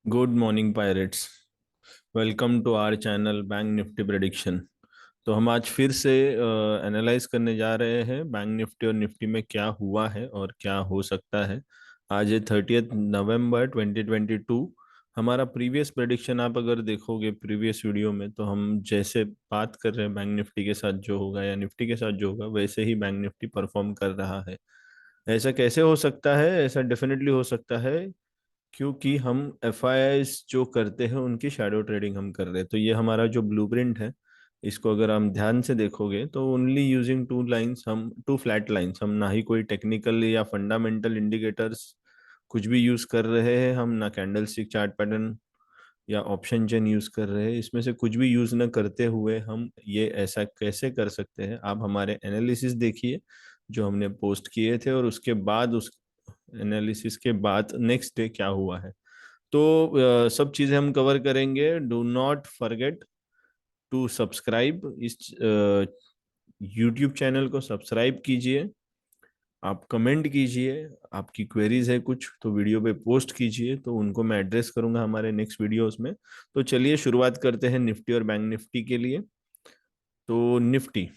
Good morning pirates. Welcome to our channel bank nifty prediction. तो हम आज फिर से एनालाइज करने जा रहे हैं बैंक निफ्टी और निफ्टी में क्या हुआ है और क्या हो सकता है। आज है 30 नवंबर 2022। हमारा प्रीवियस प्रेडिक्शन आप अगर देखोगे प्रीवियस वीडियो में, तो हम जैसे बात कर रहे हैं बैंक निफ्टी के साथ जो होगा या निफ्टी के साथ जो होगा वैसे ही बैंक निफ्टी परफॉर्म कर रहा है। ऐसा कैसे हो सकता है? ऐसा डेफिनेटली हो सकता है क्योंकि हम एफ आई आईज जो करते हैं उनकी शैडो ट्रेडिंग हम कर रहे हैं। तो ये हमारा जो ब्लूप्रिंट है, इसको अगर हम ध्यान से देखोगे तो only using two flat lines, हम ना ही कोई टेक्निकल या फंडामेंटल इंडिकेटर्स कुछ भी यूज कर रहे हैं। हम ना कैंडल स्टिक चार्ट पैटर्न या ऑप्शन चेन यूज कर रहे हैं। इसमें से कुछ भी यूज ना करते हुए हम ये ऐसा कैसे कर सकते हैं? आप हमारे एनालिसिस देखिए जो हमने पोस्ट किए थे, और उसके बाद उस एनालिसिस के बाद नेक्स्ट डे क्या हुआ है। तो सब चीजें हम कवर करेंगे। Do not forget to subscribe इस यूट्यूब चैनल को सब्सक्राइब कीजिए। आप कमेंट कीजिए, आपकी क्वेरीज है कुछ तो वीडियो पे पोस्ट कीजिए, तो उनको मैं एड्रेस करूंगा हमारे नेक्स्ट वीडियोस में। तो चलिए शुरुआत करते हैं निफ्टी और बैंक निफ्टी के लिए। तो निफ्टी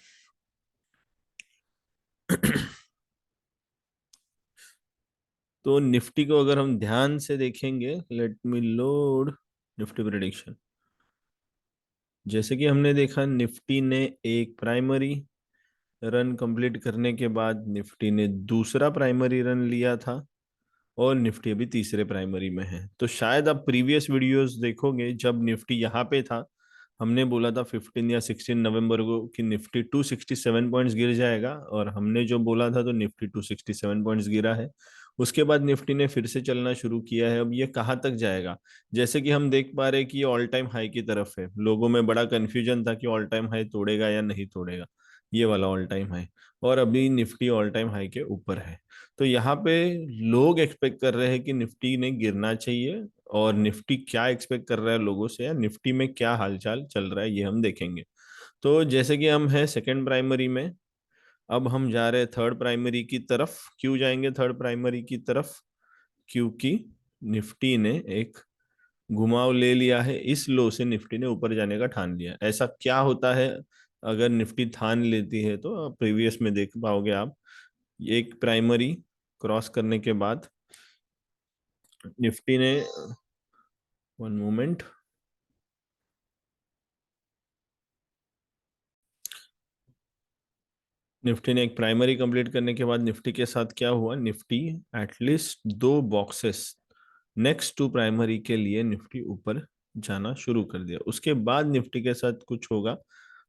तो निफ्टी को अगर हम ध्यान से देखेंगे, let me load Nifty prediction. जैसे कि हमने देखा, निफ्टी ने एक प्राइमरी रन कंप्लीट करने के बाद निफ्टी ने दूसरा प्राइमरी रन लिया था, और निफ्टी अभी तीसरे प्राइमरी में है। तो शायद आप प्रीवियस वीडियोस देखोगे, जब निफ्टी यहाँ पे था हमने बोला था 15 या 16 नवंबर को कि निफ्टी 267 पॉइंट्स गिर जाएगा, और हमने जो बोला था तो निफ्टी 267 पॉइंट्स गिरा है। उसके बाद निफ्टी ने फिर से चलना शुरू किया है। अब ये कहाँ तक जाएगा? जैसे कि हम देख पा रहे हैं कि ये ऑल टाइम हाई की तरफ है। लोगों में बड़ा कंफ्यूजन था कि ऑल टाइम हाई तोड़ेगा या नहीं तोड़ेगा, ये वाला ऑल टाइम हाई। और अभी निफ्टी ऑल टाइम हाई के ऊपर है। तो यहाँ पे लोग एक्सपेक्ट कर रहे हैं कि निफ्टी ने गिरना चाहिए। और निफ्टी क्या एक्सपेक्ट कर रहा है लोगों से, या निफ्टी में क्या हालचाल चल रहा है, ये हम देखेंगे। तो जैसे कि हम हैं सेकंड प्राइमरी में, अब हम जा रहे हैं थर्ड प्राइमरी की तरफ। क्यों जाएंगे थर्ड प्राइमरी की तरफ? क्योंकि निफ्टी ने एक घुमाव ले लिया है। इस लो से निफ्टी ने ऊपर जाने का ठान लिया। ऐसा क्या होता है अगर निफ्टी ठान लेती है? तो प्रीवियस में देख पाओगे आप, एक प्राइमरी क्रॉस करने के बाद निफ्टी ने, वन मोमेंट, निफ्टी ने एक प्राइमरी कंप्लीट करने के बाद निफ्टी के साथ क्या हुआ, निफ्टी एटलीस्ट दो बॉक्सेस नेक्स्ट टू प्राइमरी के लिए निफ्टी ऊपर जाना शुरू कर दिया। उसके बाद निफ्टी के साथ कुछ होगा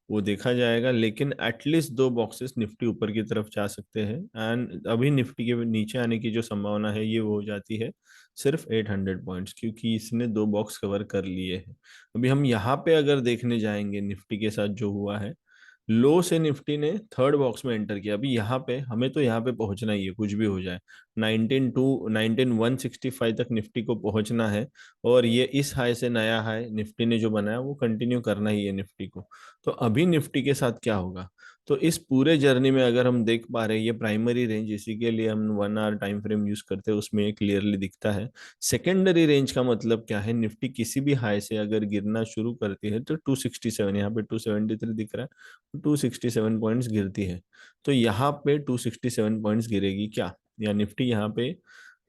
वो देखा जाएगा, लेकिन एटलीस्ट दो बॉक्सेस निफ्टी ऊपर की तरफ जा सकते हैं। एंड अभी निफ्टी के नीचे आने की जो संभावना है ये वो हो जाती है सिर्फ 800 पॉइंट्स, क्योंकि इसने दो बॉक्स कवर कर लिए हैं। अभी हम यहाँ पे अगर देखने जाएंगे निफ्टी के साथ जो हुआ है, लो से निफ्टी ने थर्ड बॉक्स में एंटर किया। अभी यहाँ पे हमें तो यहाँ पे पहुंचना ही है, कुछ भी हो जाए। 19 165 तक निफ्टी को पहुंचना है। और ये इस हाई से नया हाई निफ्टी ने जो बनाया वो कंटिन्यू करना ही है निफ्टी को। तो अभी निफ्टी के साथ क्या होगा? तो इस पूरे जर्नी में अगर हम देख पा रहे हैं, ये प्राइमरी रेंज, इसी के लिए हम 1 आवर टाइम फ्रेम यूज करते हैं, उसमें क्लियरली दिखता है। सेकेंडरी रेंज का मतलब क्या है? निफ्टी किसी भी हाई से अगर गिरना शुरू करती है तो 267, यहाँ पे 273 दिख रहा है, 267 पॉइंट्स गिरती है। तो यहाँ पे 267 पॉइंट्स गिरेगी क्या, या निफ्टी यहाँ पे,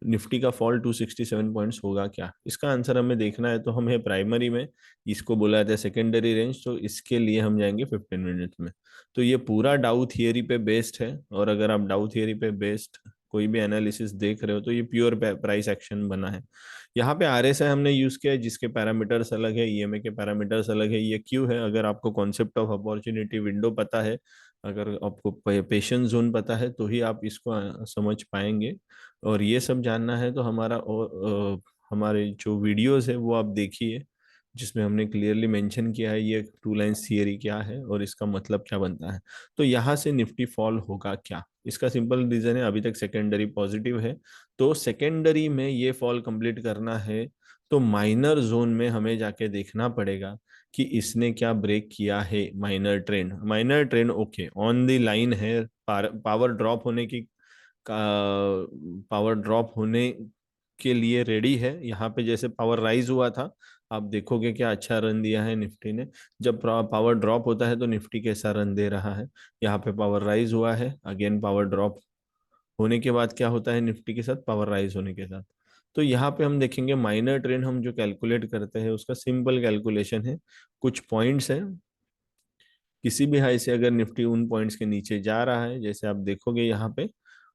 निफ्टी का फॉल 267 पॉइंट्स होगा क्या? इसका आंसर हमें देखना है। तो हमें प्राइमरी में, इसको बोला जाता है सेकेंडरी रेंज, तो इसके लिए हम जाएंगे 15 मिनट में। तो ये पूरा डाउ थियरी पे बेस्ड है, और अगर आप डाउ थियरी पे बेस्ड कोई भी एनालिसिस देख रहे हो तो ये प्योर प्राइस एक्शन बना है। यहाँ पे आरएसआई हमने यूज किया है, जिसके पैरामीटर्स अलग है, ईएमए के पैरामीटर्स अलग है। ये क्यों है? अगर आपको कॉन्सेप्ट ऑफ अपॉर्चुनिटी विंडो पता है, अगर आपको पेशेंस जोन पता है, तो ही आप इसको समझ पाएंगे। और ये सब जानना है तो हमारे जो वीडियोस है वो आप देखिए, जिसमें हमने क्लियरली मेंशन किया है ये टू लाइंस थियरी क्या है और इसका मतलब क्या बनता है। तो यहाँ से निफ्टी फॉल होगा क्या? इसका सिंपल रीजन है, अभी तक सेकेंडरी पॉजिटिव है। तो सेकेंडरी में ये फॉल कंप्लीट करना है तो माइनर जोन में हमें जाके देखना पड़ेगा कि इसने क्या ब्रेक किया है। Minor trend okay on the line है। पावर ड्रॉप होने की, पावर ड्रॉप होने के लिए रेडी है। यहाँ पे जैसे पावर राइज हुआ था, आप देखोगे क्या अच्छा रन दिया है निफ्टी ने। जब पावर ड्रॉप होता है तो निफ्टी कैसा रन दे रहा है। यहाँ पे पावर राइज हुआ है, अगेन पावर ड्रॉप होने के बाद क्या होता है निफ्टी के साथ, पावर राइज होने के साथ। तो यहाँ पे हम देखेंगे माइनर ट्रेंड हम जो कैलकुलेट करते हैं उसका सिंपल कैलकुलेशन है, कुछ पॉइंट्स है। किसी भी हाई से अगर निफ्टी उन पॉइंट्स के नीचे जा रहा है, जैसे आप देखोगे यहाँ पे,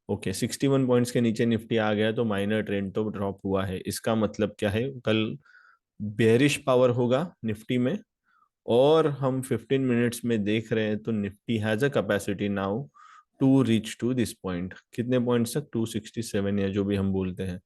ओके 61 पॉइंट्स के नीचे निफ्टी आ गया तो माइनर ट्रेंड तो ड्रॉप हुआ है। इसका मतलब क्या है, कल बेरिश पावर होगा निफ्टी में। और हम 15 मिनट्स में देख रहे हैं तो nifty has a capacity now to reach to this point, कितने पॉइंट्स तक, 267 या जो भी हम बोलते हैं,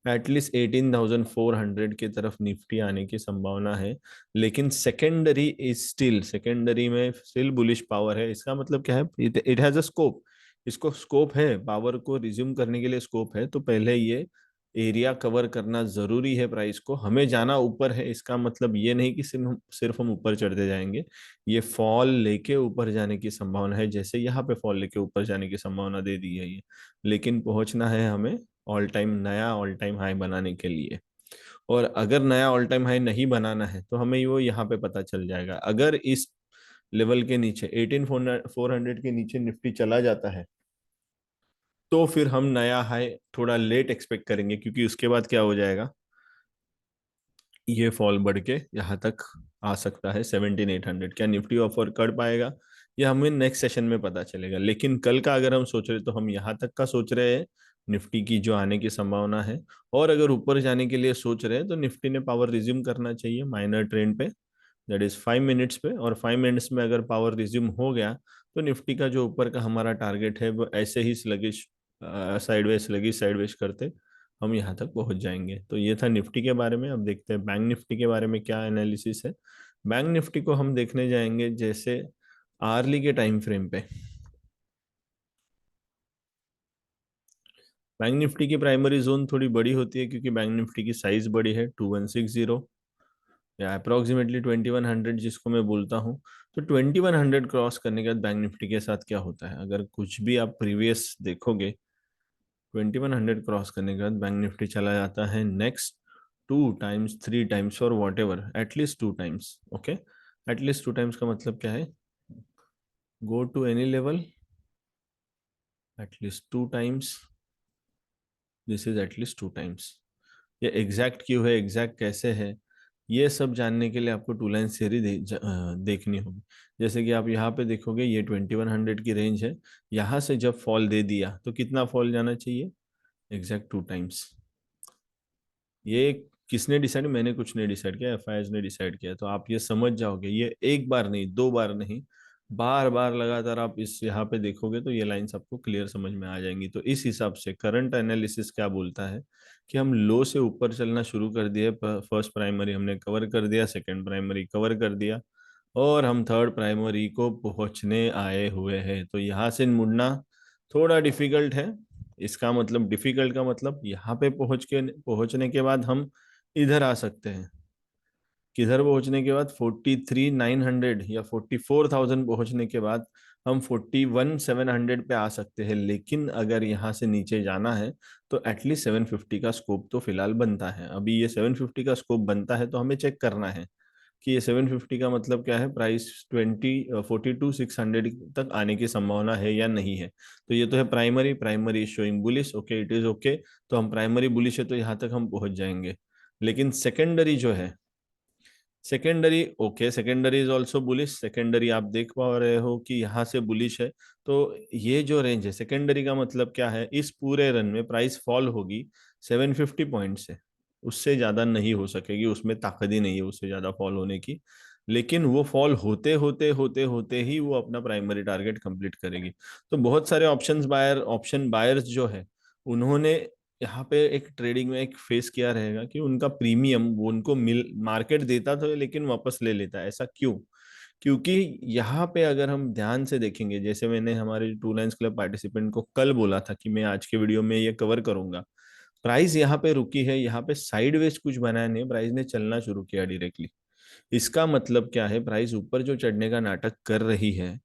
एटलीस्ट 18,400 की तरफ निफ्टी आने की संभावना है। लेकिन सेकेंडरी इज स्टिल, सेकेंडरी में स्टिल बुलिश पावर है। इसका मतलब क्या है, इट हैज अ स्कोप, इसको स्कोप है, पावर को रिज्यूम करने के लिए स्कोप है। तो पहले ये एरिया कवर करना जरूरी है, प्राइस को हमें जाना ऊपर है। इसका मतलब ये नहीं कि सिर्फ हम ऊपर चढ़ते जाएंगे, ये फॉल लेके ऊपर जाने की संभावना है। जैसे यहाँ पे फॉल लेके ऊपर जाने की संभावना दे दी है ये, लेकिन पहुंचना है हमें ऑल टाइम नया ऑल टाइम हाई बनाने के लिए। और अगर नया ऑल टाइम हाई नहीं बनाना है तो हमें वो यहाँ पे पता चल जाएगा। अगर इस लेवल के नीचे 18,400 के नीचे निफ्टी चला जाता है तो फिर हम नया हाई थोड़ा लेट एक्सपेक्ट करेंगे, क्योंकि उसके बाद क्या हो जाएगा, ये फॉल बढ़ के यहाँ तक आ सकता है 17,800। क्या निफ्टी ऑफर कर पाएगा, ये हमें नेक्स्ट सेशन में पता चलेगा। लेकिन कल का अगर हम सोच रहे तो हम यहाँ तक का सोच रहे हैं निफ्टी की जो आने की संभावना है। और अगर ऊपर जाने के लिए सोच रहे हैं तो निफ्टी ने पावर रिज्यूम करना चाहिए माइनर ट्रेंड पे, दैट इज 5 मिनट्स पे। और 5 मिनट्स में अगर पावर रिज्यूम हो गया तो निफ्टी का जो ऊपर का हमारा टारगेट है वो ऐसे ही स्लगिश, साइडवेज करते हम यहाँ तक पहुंच जाएंगे। तो ये था निफ्टी के बारे में। अब देखते हैं बैंक निफ्टी के बारे में क्या एनालिसिस है। बैंक निफ्टी को हम देखने जाएंगे जैसे आर्ली के टाइम फ्रेम पे। बैंक निफ्टी की प्राइमरी जोन थोड़ी बड़ी होती है क्योंकि बैंक निफ्टी की साइज बड़ी है, 2160 या अप्रोक्सीमेटली 2100 जिसको मैं बोलता हूँ। तो 2100 क्रॉस करने के बाद बैंक निफ्टी के साथ क्या होता है, अगर कुछ भी आप प्रीवियस देखोगे, 2100 क्रॉस करने के बाद बैंक निफ्टी चला जाता है नेक्स्ट 2 टाइम्स 3 टाइम्स और whatever, at least 2 times. Okay, at least 2 times का मतलब क्या है, go to any level at least 2 times, this is at least 2 times. ये एग्जैक्ट क्यों है, एग्जैक्ट कैसे है, ये सब जानने के लिए आपको टू लाइन थ्योरी देखनी होगी। जैसे कि आप यहाँ पे देखोगे ये 2100 की रेंज है, यहाँ से जब फॉल दे दिया तो कितना फॉल जाना चाहिए, एग्जैक्ट 2 टाइम्स। ये किसने डिसाइड, मैंने कुछ नहीं डिसाइड किया, एफआईआई ने डिसाइड किया। तो आप ये समझ जाओगे, ये एक बार नहीं, दो बार नहीं, बार बार लगातार आप इस यहाँ पे देखोगे तो ये लाइंस आपको क्लियर समझ में आ जाएंगी। तो इस हिसाब से करंट एनालिसिस क्या बोलता है कि हम लो से ऊपर चलना शुरू कर दिए। फर्स्ट प्राइमरी हमने कवर कर दिया, सेकंड प्राइमरी कवर कर दिया, और हम थर्ड प्राइमरी को पहुंचने आए हुए हैं। तो यहाँ से मुड़ना थोड़ा डिफिकल्ट है। इसका मतलब, डिफिकल्ट का मतलब यहाँ पे पहुंचने के बाद हम इधर आ सकते हैं। किधर पहुंचने के बाद, 43,900 या 44,000 पहुंचने के बाद हम 41,700 पे आ सकते हैं। लेकिन अगर यहाँ से नीचे जाना है तो एटलीस्ट 750 का स्कोप तो फिलहाल बनता है। अभी ये 750 का स्कोप बनता है तो हमें चेक करना है कि ये 750 का मतलब क्या है, प्राइस 42,600 तक आने की संभावना है या नहीं है। तो ये तो है primary, primary showing bullish, okay it is okay. तो हम प्राइमरी बुलिश है तो यहाँ तक हम पहुंच जाएंगे। लेकिन सेकेंडरी जो है, secondary okay, secondary is also bullish. Secondary आप देख पा रहे हो कि यहाँ से बुलिश है। तो ये जो रेंज है सेकेंडरी का मतलब क्या है, इस पूरे रन में प्राइस फॉल होगी 750 पॉइंट से, उससे ज्यादा नहीं हो सकेगी, उसमें ताकत ही नहीं है उससे ज्यादा फॉल होने की। लेकिन वो फॉल होते होते होते होते ही वो अपना प्राइमरी टारगेट कंप्लीट करेगी। तो बहुत सारे ऑप्शन बायर्स जो है, उन्होंने यहाँ पे एक ट्रेडिंग में एक फेस किया रहेगा कि उनका प्रीमियम वो उनको मिल, मार्केट देता तो है लेकिन वापस ले लेता है। ऐसा क्यों, क्योंकि यहाँ पे अगर हम ध्यान से देखेंगे, जैसे मैंने हमारे टू लाइन्स क्लब पार्टिसिपेंट को कल बोला था कि मैं आज के वीडियो में ये कवर करूंगा, प्राइस यहाँ पे रुकी है, यहाँ पे साइडवेज कुछ बनाया नहीं, प्राइस ने चलना शुरू किया डायरेक्टली। इसका मतलब क्या है, प्राइस ऊपर जो चढ़ने का नाटक कर रही है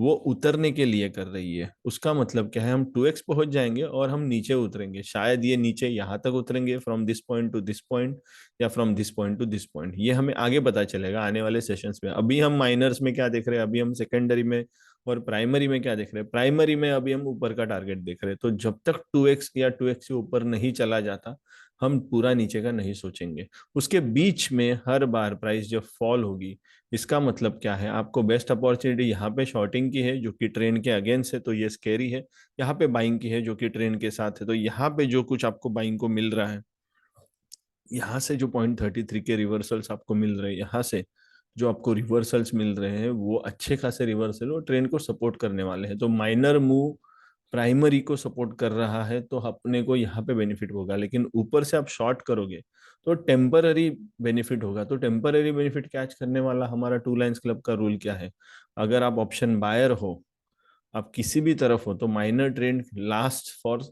वो उतरने के लिए कर रही है। उसका मतलब क्या है, हम 2x पहुंच जाएंगे और हम नीचे उतरेंगे, शायद ये नीचे यहाँ तक उतरेंगे, from this point to this point, या from this point to this point. ये हमें आगे पता चलेगा आने वाले सेशंस में। अभी हम माइनर्स में क्या देख रहे हैं, अभी हम सेकेंडरी में और प्राइमरी में क्या देख रहे हैं, प्राइमरी में अभी हम ऊपर का टारगेट देख रहे हैं। तो जब तक 2x या 2x से ऊपर नहीं चला जाता, हम पूरा नीचे का नहीं सोचेंगे। उसके बीच में हर बार प्राइस जब फॉल होगी, इसका मतलब क्या है, आपको बेस्ट अपॉर्चुनिटी यहाँ पे शॉर्टिंग की है जो कि ट्रेंड के अगेंस्ट है, तो ये स्केरी है। यहाँ पे बाइंग की है जो कि ट्रेंड के साथ है, तो यहाँ पे जो कुछ आपको बाइंग को मिल रहा है, यहाँ से जो 0.33 के रिवर्सल्स आपको मिल रहे हैं, यहाँ से जो आपको रिवर्सल्स मिल रहे हैं, वो अच्छे खासे रिवर्सल और ट्रेंड को सपोर्ट करने वाले हैं। तो माइनर मूव प्राइमरी को सपोर्ट कर रहा है, तो अपने को यहाँ पे बेनिफिट होगा। लेकिन ऊपर से आप शॉर्ट करोगे तो टेम्पररी बेनिफिट होगा। तो टेम्पररी बेनिफिट कैच करने वाला हमारा टू लाइन्स क्लब का रूल क्या है, अगर आप ऑप्शन बायर हो, आप किसी भी तरफ हो, तो minor trend last for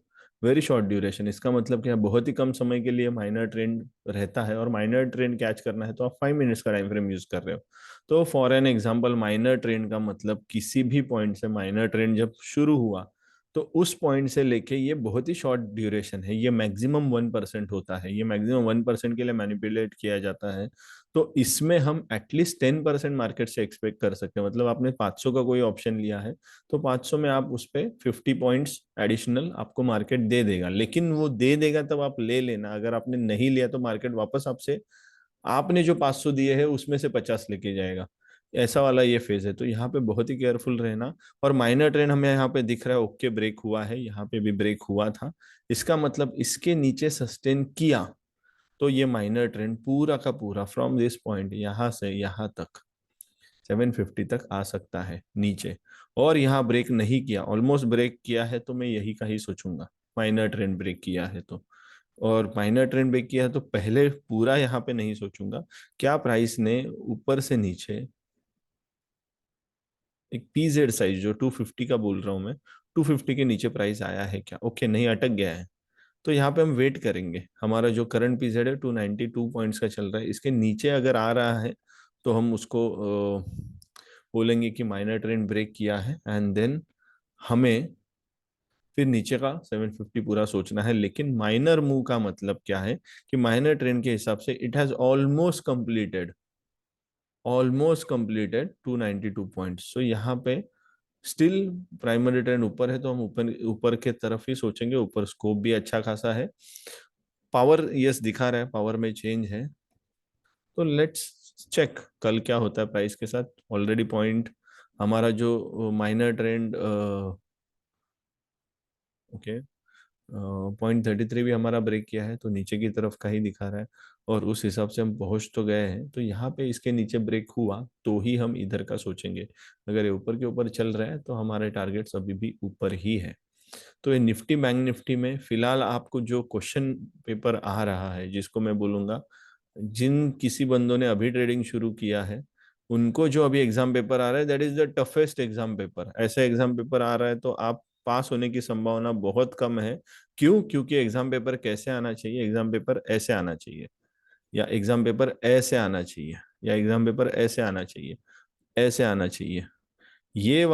very short duration. इसका मतलब क्या है, बहुत ही कम समय के लिए माइनर ट्रेंड रहता है, और माइनर ट्रेंड कैच करना है तो आप 5 मिनट्स का टाइम फ्रेम यूज कर रहे हो। तो for an example, minor trend का मतलब किसी भी पॉइंट से माइनर ट्रेंड जब शुरू हुआ, तो उस पॉइंट से लेके ये बहुत ही शॉर्ट ड्यूरेशन है, ये मैक्सिमम 1% होता है, ये मैक्सिमम 1% के लिए मैनिपुलेट किया जाता है। तो इसमें हम एटलीस्ट 10% मार्केट से एक्सपेक्ट कर सकते हैं। मतलब आपने 500 का कोई ऑप्शन लिया है, तो 500 में आप उस पे 50 पॉइंट्स एडिशनल आपको मार्केट दे देगा। लेकिन वो दे देगा तब आप ले लेना, अगर आपने नहीं लिया तो मार्केट वापस आपसे, आपने जो 500 दिए है उसमें से 50 लेके जाएगा। ऐसा वाला ये फेज है, तो यहाँ पे बहुत ही केयरफुल रहना। और माइनर ट्रेंड हमें यहाँ पे दिख रहा है, ओके ब्रेक हुआ है, यहाँ पे भी ब्रेक हुआ था, इसका मतलब इसके नीचे सस्टेन किया, तो ये माइनर ट्रेंड पूरा का पूरा फ्रॉम दिस पॉइंट यहाँ से यहाँ तक 750 तक आ सकता है नीचे। और यहाँ ब्रेक नहीं किया, ऑलमोस्ट ब्रेक किया है, तो मैं यही का ही सोचूंगा, माइनर ट्रेंड ब्रेक किया है तो। और माइनर ट्रेंड ब्रेक किया है तो पहले पूरा यहाँ पे नहीं सोचूंगा, क्या प्राइस ने ऊपर से नीचे एक पीजेड साइज जो 250 का बोल रहा हूँ मैं, 250 के नीचे प्राइस आया है क्या, ओके नहीं अटक गया है, तो यहाँ पे हम वेट करेंगे। हमारा जो करंट पीजेड है 292 पॉइंट्स का चल रहा है, इसके नीचे अगर आ रहा है तो हम उसको बोलेंगे कि माइनर ट्रेंड ब्रेक किया है, एंड देन हमें फिर नीचे का 750 पूरा सोचना है। लेकिन माइनर मूव का मतलब क्या है, कि माइनर ट्रेंड के हिसाब से it has almost completed 292 points. So यहाँ पे स्टिल प्राइमरी ट्रेंड ऊपर है, तो हम ऊपर ऊपर के तरफ ही सोचेंगे। ऊपर स्कोप भी अच्छा खासा है, पावर यस दिखा रहा है, पावर में चेंज है। तो लेट्स चेक कल क्या होता है प्राइस के साथ। ऑलरेडी पॉइंट हमारा जो माइनर ट्रेंड, ओके, 0.33 भी हमारा ब्रेक किया है, तो नीचे की तरफ का ही दिखा रहा है, और उस हिसाब से हम पहुंच तो गए हैं। तो यहाँ पे इसके नीचे ब्रेक हुआ तो ही हम इधर का सोचेंगे। अगर ये ऊपर के ऊपर चल रहा है तो हमारे टारगेट्स अभी भी ऊपर ही है। तो ये निफ्टी बैंक निफ्टी में फिलहाल आपको जो क्वेश्चन पेपर आ रहा है, जिसको मैं बोलूंगा, जिन किसी बंदों ने अभी ट्रेडिंग शुरू किया है, उनको जो अभी एग्जाम पेपर आ रहा है, that is the toughest exam paper. ऐसा एग्जाम पेपर आ रहा है तो आप पास होने की संभावना बहुत कम है। क्यों? क्योंकि एग्जाम पेपर कैसे आना चाहिए, एग्जाम पेपर ऐसे आना चाहिए, या एग्जाम पेपर ऐसे आना चाहिए, या एग्जाम पेपर ऐसे आना चाहिए, ऐसे आना चाहिए। ये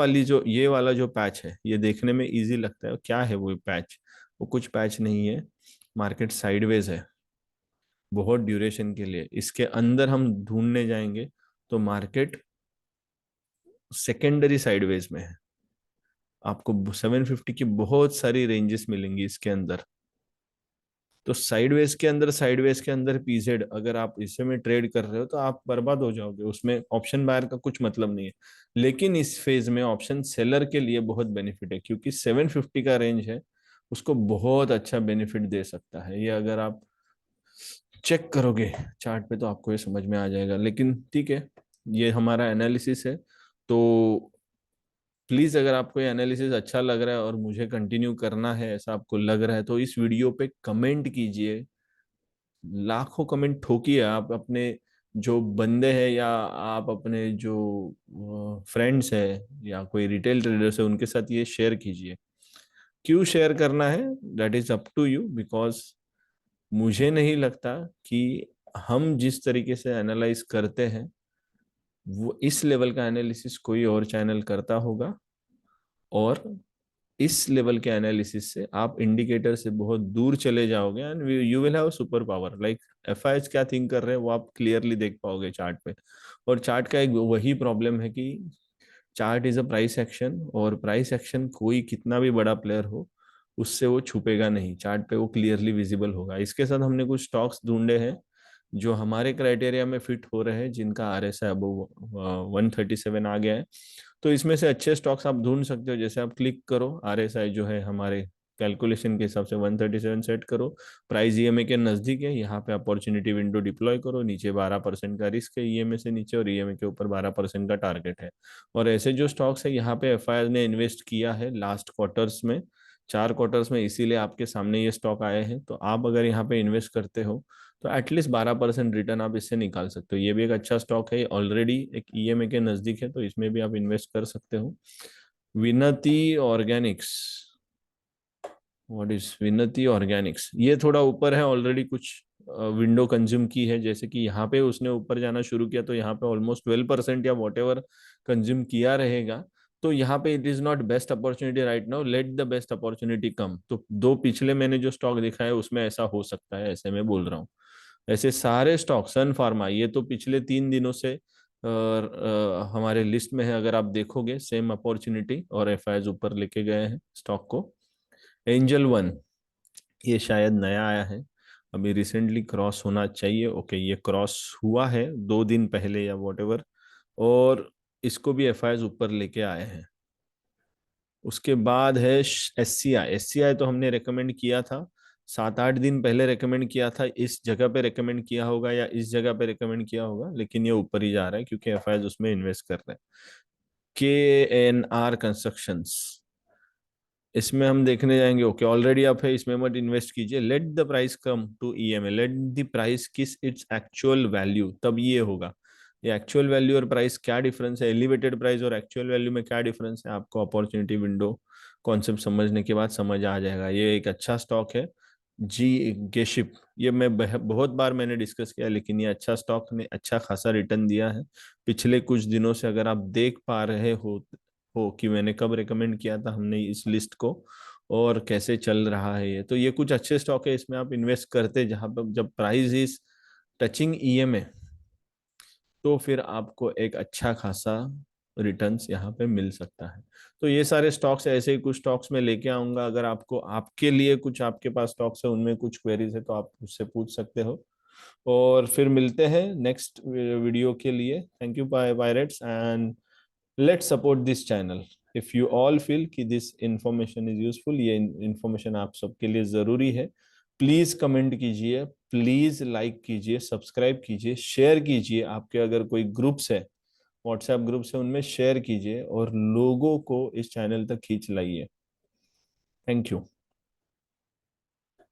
वाला जो पैच है, ये देखने में इजी लगता है, क्या है वो पैच? वो कुछ पैच नहीं है, मार्केट साइडवेज है बहुत ड्यूरेशन के लिए। इसके अंदर हम ढूंढने जाएंगे तो मार्केट सेकेंडरी साइडवेज में है। आपको 750 की बहुत सारी रेंजेस मिलेंगी इसके अंदर। तो साइडवेज के अंदर पीजेड अगर आप इसे में ट्रेड कर रहे हो तो आप बर्बाद हो जाओगे, उसमें ऑप्शन बायर का कुछ मतलब नहीं है। लेकिन इस फेज में ऑप्शन सेलर के लिए बहुत बेनिफिट है, क्योंकि 750 का रेंज है, उसको बहुत अच्छा बेनिफिट दे सकता है। ये अगर आप चेक करोगे चार्ट पे तो आपको ये समझ में आ जाएगा। लेकिन ठीक है, ये हमारा एनालिसिस है। तो प्लीज, अगर आपको ये एनालिसिस अच्छा लग रहा है और मुझे कंटिन्यू करना है ऐसा आपको लग रहा है, तो इस वीडियो पे कमेंट कीजिए, लाखों कमेंट ठोकिए। आप अपने जो बंदे हैं, या आप अपने जो फ्रेंड्स हैं, या कोई रिटेल ट्रेडर्स है, उनके साथ ये शेयर कीजिए। क्यों शेयर करना है, that is up to you, because मुझे नहीं लगता कि हम जिस तरीके से एनालाइज करते हैं, वो इस लेवल का एनालिसिस कोई और चैनल करता होगा। और इस लेवल के एनालिसिस से आप इंडिकेटर से बहुत दूर चले जाओगे and you will have super power. Like FIS क्या थिंक कर रहे हैं वो आप क्लियरली देख पाओगे चार्ट पे। और चार्ट का एक वही प्रॉब्लम है कि chart is a price action, और प्राइस एक्शन कोई कितना भी बड़ा प्लेयर हो उससे वो छुपेगा नहीं, चार्ट पे वो क्लियरली विजिबल होगा। इसके साथ हमने कुछ स्टॉक्स ढूंढे हैं जो हमारे क्राइटेरिया में फिट हो रहे हैं, जिनका आरएसआई अबव 137 आ गया है। तो इसमें से अच्छे स्टॉक्स आप ढूंढ सकते हो। जैसे आप क्लिक करो, आरएसआई जो है हमारे कैलकुलेशन के हिसाब से 137 सेट करो, प्राइस ईएमए के नजदीक है, यहाँ पे अपॉर्चुनिटी विंडो डिप्लॉय करो, नीचे 12% का रिस्क है ईएमए से नीचे, और ईएमए के ऊपर 12% का टारगेट है। और ऐसे जो स्टॉक्स है यहाँ पे एफआईआर ने इन्वेस्ट किया है लास्ट क्वार्टर्स में, 4 क्वार्टर्स में, इसीलिए आपके सामने ये स्टॉक आए हैं। तो आप अगर यहाँ पे इन्वेस्ट करते हो तो एटलीस्ट 12% रिटर्न आप इससे निकाल सकते हो। ये भी एक अच्छा स्टॉक है, ऑलरेडी एक ईएमए के नजदीक है, तो इसमें भी आप इन्वेस्ट कर सकते हो। विनती ऑर्गेनिक्स, व्हाट इज विनती ऑर्गेनिक्स, ये थोड़ा ऊपर है ऑलरेडी, कुछ विंडो कंज्यूम की है। जैसे कि यहाँ पे उसने ऊपर जाना शुरू किया तो यहाँ पे ऑलमोस्ट 12% या वॉट एवर कंज्यूम किया रहेगा। तो यहाँ पे it is not best opportunity right now, let the best opportunity come. तो दो पिछले मैंने जो स्टॉक दिखा है उसमें ऐसा हो सकता है, ऐसे मैं बोल रहा हूँ। ऐसे सारे स्टॉक, सन फार्मा ये तो पिछले 3 दिनों से हमारे लिस्ट में है, अगर आप देखोगे सेम अपॉर्चुनिटी, और एफआईआई ऊपर लेके गए हैं स्टॉक को। एंजल वन, ये शायद नया आया है, अभी रिसेंटली क्रॉस होना चाहिए। ओके, ये क्रॉस हुआ है 2 दिन पहले या वॉट एवर, और इसको भी एफआईआई ऊपर लेके आए हैं। उसके बाद है एससीआई। एससीआई तो हमने रेकमेंड किया था 7-8 दिन पहले, रेकमेंड किया था इस जगह पे रेकमेंड किया होगा या इस जगह पे रेकमेंड किया होगा, लेकिन ये ऊपर ही जा रहा है क्योंकि एफआईआई उसमें इन्वेस्ट कर रहे हैं। के एन आर कंस्ट्रक्शंस, इसमें हम देखने जाएंगे। ओके, ऑलरेडी आप है, इसमें मत इन्वेस्ट कीजिए, let the price come to EMA, let the price kiss its actual value, तब ये होगा। ये एक्चुअल वैल्यू और प्राइस क्या डिफरेंस है, एलिवेटेड प्राइस और एक्चुअल वैल्यू में क्या डिफरेंस है, आपको अपॉर्चुनिटी विंडो कॉन्सेप्ट समझने के बाद समझ आ जाएगा। ये एक अच्छा स्टॉक है, जी गेशिप। ये मैं बहुत बार मैंने डिस्कस किया, लेकिन ये अच्छा स्टॉक ने अच्छा खासा रिटर्न दिया है पिछले कुछ दिनों से। अगर आप देख पा रहे हो कि मैंने कब रिकमेंड किया था हमने इस लिस्ट को, और कैसे चल रहा है ये, तो ये कुछ अच्छे स्टॉक है, इसमें आप इन्वेस्ट करते जहां पर जब प्राइस इज टचिंग ईएमए, तो फिर आपको एक अच्छा खासा रिटर्न्स यहाँ पे मिल सकता है। तो ये सारे स्टॉक्स, ऐसे ही कुछ स्टॉक्स में लेके आऊंगा। अगर आपको आपके लिए कुछ, आपके पास स्टॉक्स है उनमें कुछ क्वेरीज है तो आप मुझसे पूछ सकते हो। और फिर मिलते हैं नेक्स्ट वीडियो के लिए। Thank you bye pirates, and let's support this channel. If you all feel कि दिस इंफॉर्मेशन इज यूजफुल, ये इंफॉर्मेशन आप सबके लिए जरूरी है, प्लीज कमेंट कीजिए, प्लीज लाइक कीजिए, सब्सक्राइब कीजिए, शेयर कीजिए। आपके अगर कोई ग्रुप्स है, व्हाट्सएप ग्रुप्स है, उनमें शेयर कीजिए और लोगों को इस चैनल तक खींच लाइए। Thank you.